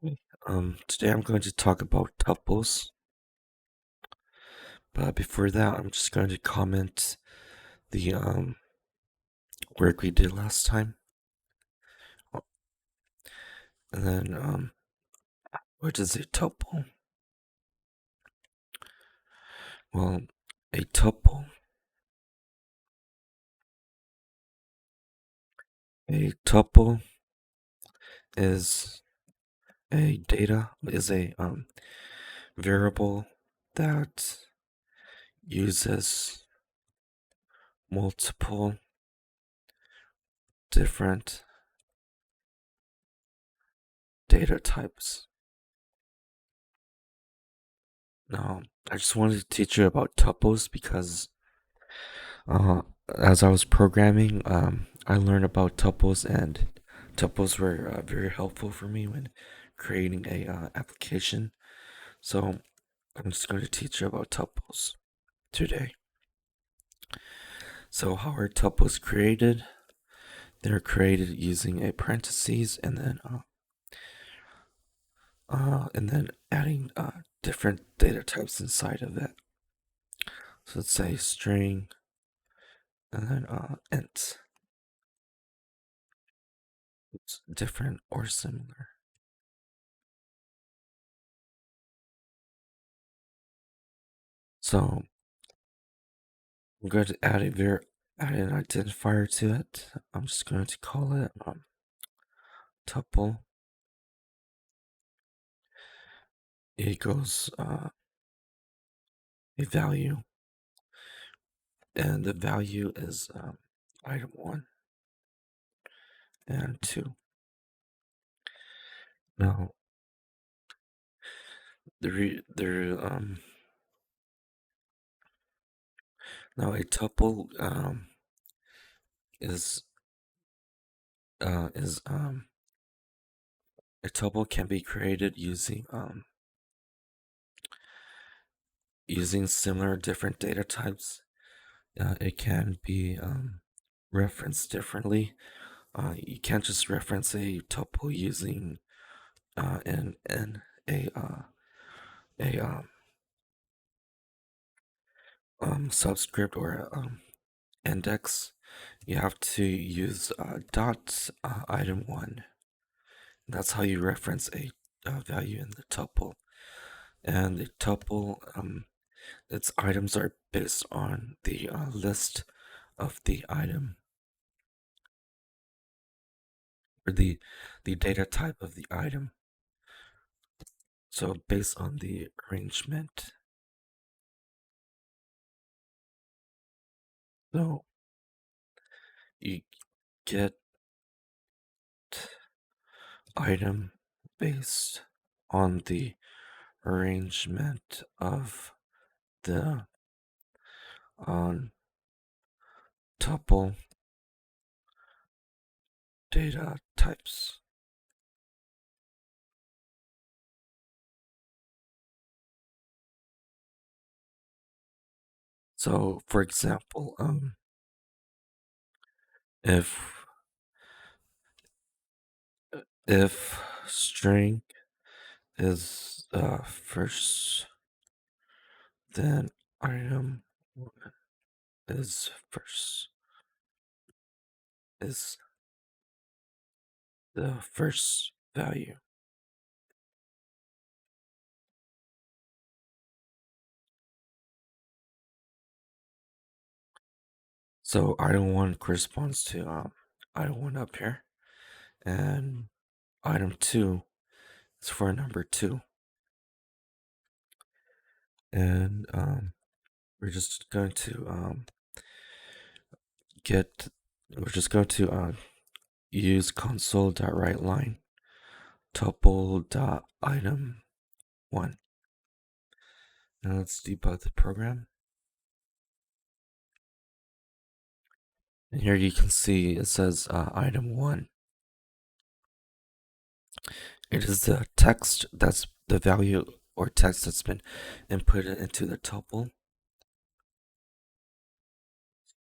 Hi. Today I'm going to talk about tuples, but before that, I'm just going to comment the work we did last time. And then what is a tuple? Well, a tuple a tuple is a variable that uses multiple different data types. Now, I just wanted to teach you about tuples because Uh, as I was programming, I learned about tuples, and tuples were very helpful for me when creating a application. So I'm just going to teach you about tuples today. So how are tuples created? They're created using a parentheses and then adding different data types inside of it. So let's say string and then int. It's different or similar. So I'm going to add an identifier to it. I'm just going to call it tuple equals a value, and the value is item 1 and 2. Now now a tuple is is a tuple can be created using similar different data types. It can be referenced differently. You can't just reference a tuple using in a subscript or index. You have to use dot item 1. That's how you reference a value in the tuple. And the tuple, its items are based on the list of the item, or the data type of the item. So based on the arrangement. So you get item based on the arrangement of the on tuple data types. So, for example, if if string is first, then item is first is the first value. So item 1 corresponds to item 1 up here, and item 2 is for number 2. And we're just going to get we're just going to use console.writeLine tuple.item 1. Now let's debug the program. And here you can see it says item 1. It is the text that's the value or text that's been inputted into the tuple.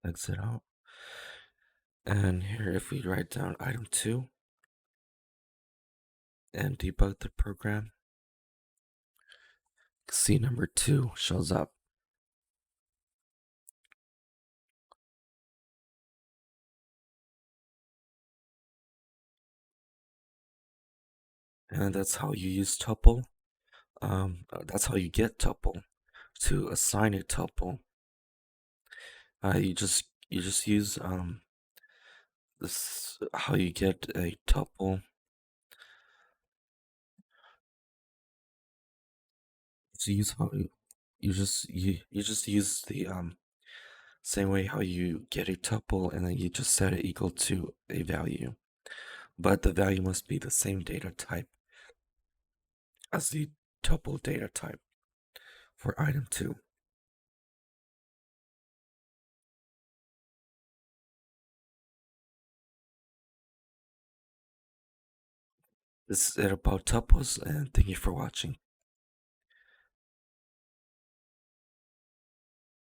Exit out. And here, if we write down item 2, and debug the program, C number 2 shows up. And that's how you use tuple. That's how you get tuple. To assign a tuple, you just use this how you get a tuple. So use how you just use the same way how you get a tuple, and then you just set it equal to a value, but the value must be the same data type as the tuple data type for item 2. This is it about tuples, and thank you for watching.